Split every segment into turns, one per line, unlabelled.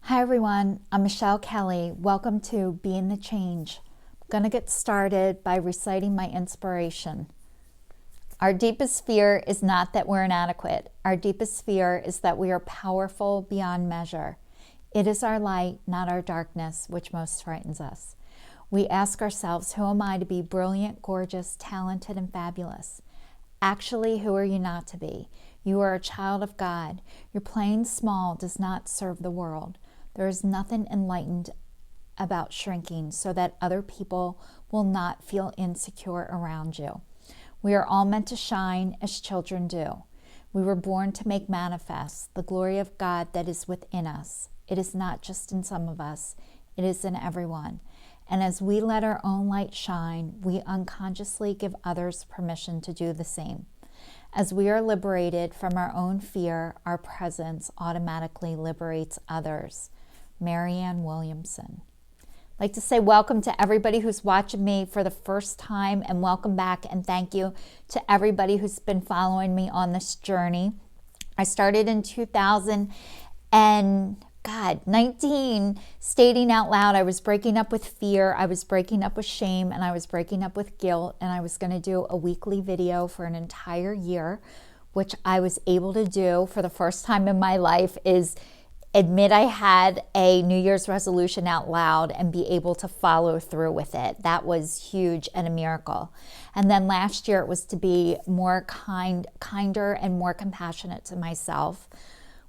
Hi everyone, I'm Michelle Kelly. Welcome to Being the Change. I'm going to get started by reciting my inspiration. Our deepest fear is not that we're inadequate. Our deepest fear is that we are powerful beyond measure. It is our light, not our darkness, which most frightens us. We ask ourselves, who am I to be brilliant, gorgeous, talented, and fabulous? Actually, who are you not to be? You are a child of God. Your playing small does not serve the world. There is nothing enlightened about shrinking so that other people will not feel insecure around you. We are all meant to shine as children do. We were born to make manifest the glory of God that is within us. It is not just in some of us, it is in everyone. And as we let our own light shine, we unconsciously give others permission to do the same. As we are liberated from our own fear, our presence automatically liberates others. Marianne Williamson. I'd like to say welcome to everybody who's watching me for the first time, and welcome back, and thank you to everybody who's been following me on this journey. I started in 2019 stating out loud I was breaking up with fear, I was breaking up with shame, and I was breaking up with guilt, and I was going to do a weekly video for an entire year, which I was able to do for the first time in my life, is admit I had a New Year's resolution out loud and be able to follow through with it. That was huge and a miracle. And then last year it was to be more kinder and more compassionate to myself,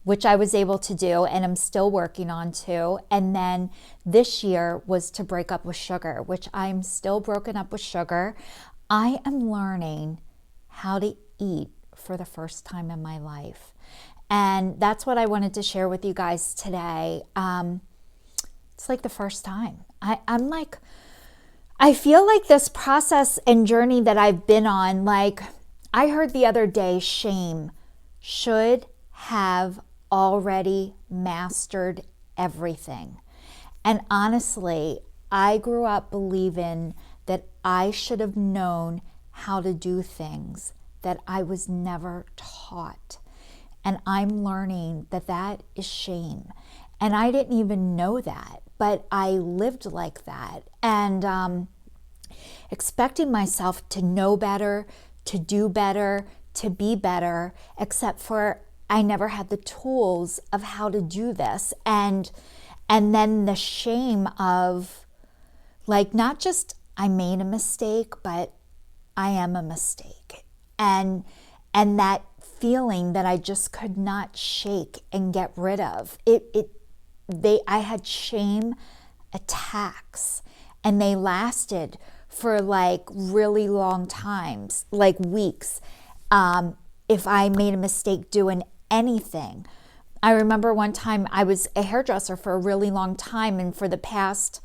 which I was able to do and I'm still working on too. And then this year was to break up with sugar, which I'm still broken up with sugar. I am learning how to eat for the first time in my life. And that's what I wanted to share with you guys today. It's like the first time. I feel like this process and journey that I've been on, like I heard the other day, shame should have already mastered everything. And honestly, I grew up believing that I should have known how to do things that I was never taught. And I'm learning that that is shame. And I didn't even know that, but I lived like that. And expecting myself to know better, to do better, to be better, except for I never had the tools of how to do this. And then the shame of, like, not just I made a mistake, but I am a mistake. And that feeling that I just could not shake and get rid of. I had shame attacks, and they lasted for like really long times, like weeks. If I made a mistake doing anything. I remember one time I was a hairdresser for a really long time, and for the past,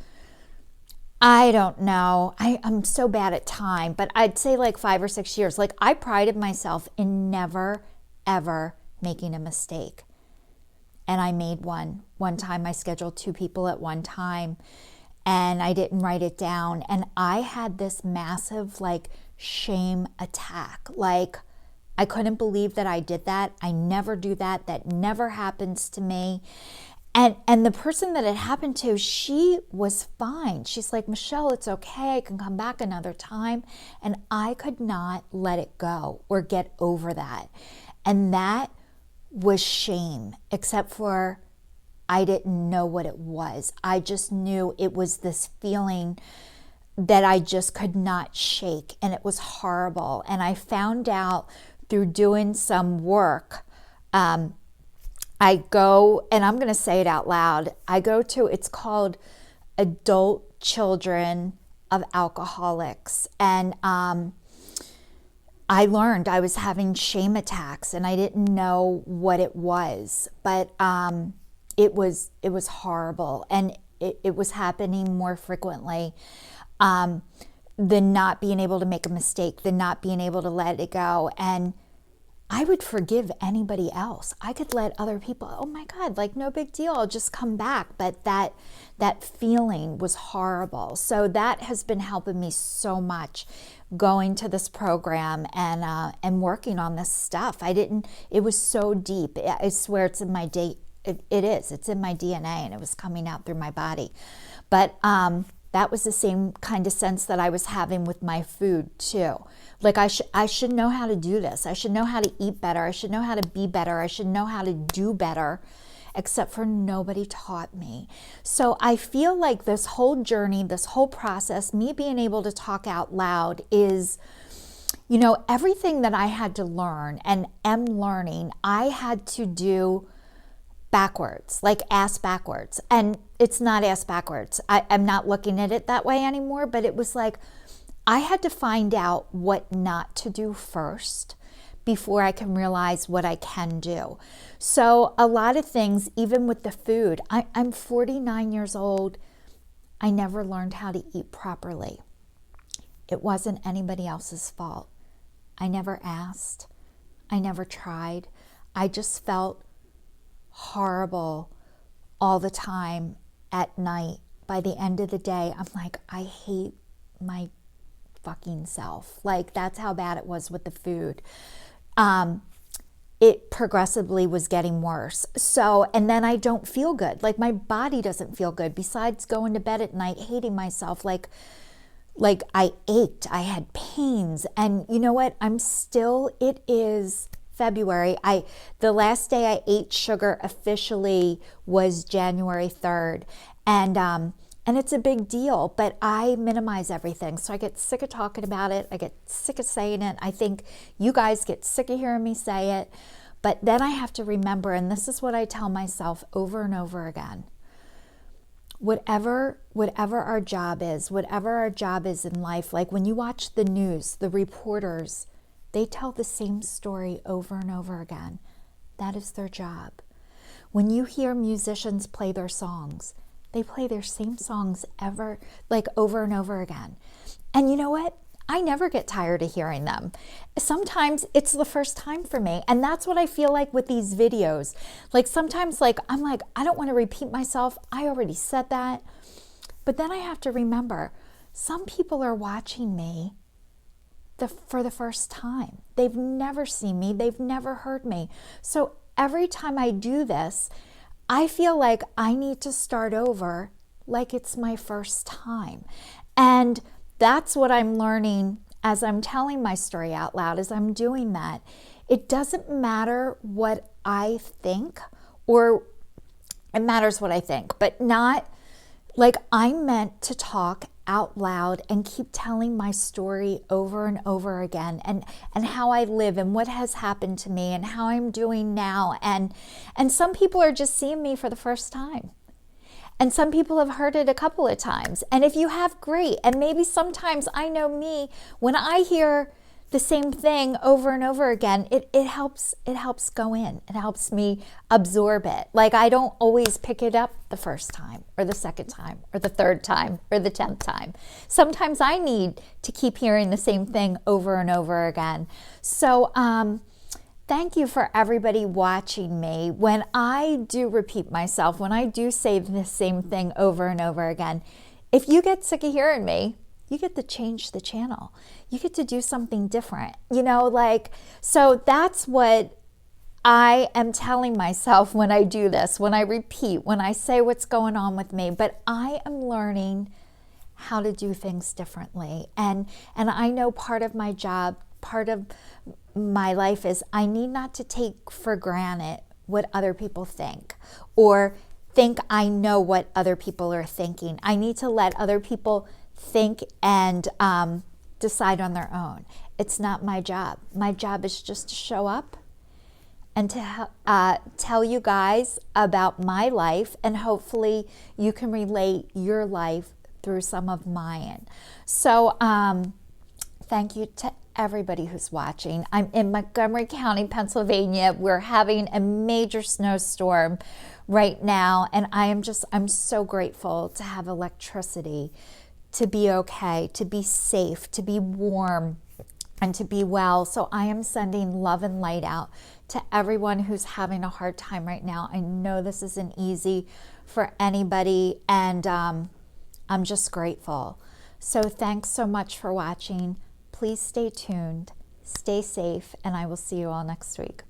I don't know, I'm so bad at time, but I'd say like 5 or 6 years, like I prided myself in never, ever making a mistake. And I made one. One time I scheduled 2 people at one time and I didn't write it down. And I had this massive like shame attack. Like I couldn't believe that I did that. I never do that. That never happens to me. And the person that it happened to, she was fine. She's like, Michelle, it's okay. I can come back another time. And I could not let it go or get over that. And that was shame, except for I didn't know what it was. I just knew it was this feeling that I just could not shake. And it was horrible. And I found out through doing some work, I go, and I'm going to say it out loud, I go to, it's called Adult Children of Alcoholics. And I learned I was having shame attacks and I didn't know what it was, but it was horrible, and it was happening more frequently. The not being able to make a mistake, the not being able to let it go. And I would forgive anybody else. I could let other people, oh my God, like no big deal, I'll just come back. But that feeling was horrible. So that has been helping me so much, going to this program and working on this stuff. It was so deep. I swear it's in my it is. It's in my DNA, and it was coming out through my body. But that was the same kind of sense that I was having with my food too. Like I should know how to do this. I should know how to eat better. I should know how to be better. I should know how to do better, except for nobody taught me. So I feel like this whole journey, this whole process, me being able to talk out loud is, you know, everything that I had to learn and am learning, I had to do backwards, like ass backwards. And it's not ass backwards. I'm not looking at it that way anymore, but it was like I had to find out what not to do first before I can realize what I can do. So a lot of things, even with the food, I'm 49 years old. I never learned how to eat properly. It wasn't anybody else's fault. I never asked. I never tried. I just felt horrible all the time at night. By the end of the day, I'm like, I hate my fucking self. Like, that's how bad it was with the food. It progressively was getting worse. So, and then I don't feel good. Like, my body doesn't feel good. Besides going to bed at night, hating myself, like I ached, I had pains. And you know what? It is February. The last day I ate sugar officially was January 3rd. And it's a big deal, but I minimize everything. So I get sick of talking about it. I get sick of saying it. I think you guys get sick of hearing me say it. But then I have to remember, and this is what I tell myself over and over again. Whatever our job is in life, like when you watch the news, the reporters, they tell the same story over and over again. That is their job. When you hear musicians play their songs, they play their same songs over and over again. And you know what? I never get tired of hearing them. Sometimes it's the first time for me. And that's what I feel like with these videos. Like sometimes I'm like, I don't want to repeat myself. I already said that. But then I have to remember, some people are watching me for the first time. They've never seen me. They've never heard me. So every time I do this, I feel like I need to start over like it's my first time. And that's what I'm learning as I'm telling my story out loud, as I'm doing that. It doesn't matter what I think, or it matters what I think, but not like I'm meant to talk out loud and keep telling my story over and over again, and how I live and what has happened to me and how I'm doing now. And some people are just seeing me for the first time. And some people have heard it a couple of times. And if you have, great. And maybe sometimes, I know me, when I hear the same thing over and over again, it helps go in. It helps me absorb it. Like, I don't always pick it up the first time or the second time or the third time or the 10th time. Sometimes I need to keep hearing the same thing over and over again. So, thank you for everybody watching me. When I do repeat myself, when I do say the same thing over and over again, if you get sick of hearing me, you get to change the channel. You get to do something different, so that's what I am telling myself when I do this, when I repeat, when I say what's going on with me. But I am learning how to do things differently. And I know part of my job, part of my life is I need not to take for granted what other people think, or think I know what other people are thinking. I need to let other people think and decide on their own. It's not my job. My job is just to show up and to tell you guys about my life, and hopefully you can relate your life through some of mine. So thank you to everybody who's watching. I'm in Montgomery County, Pennsylvania. We're having a major snowstorm right now, and I'm so grateful to have electricity, to be okay, to be safe, to be warm, and to be well. So I am sending love and light out to everyone who's having a hard time right now. I know this isn't easy for anybody, and I'm just grateful. So thanks so much for watching. Please stay tuned, stay safe, and I will see you all next week.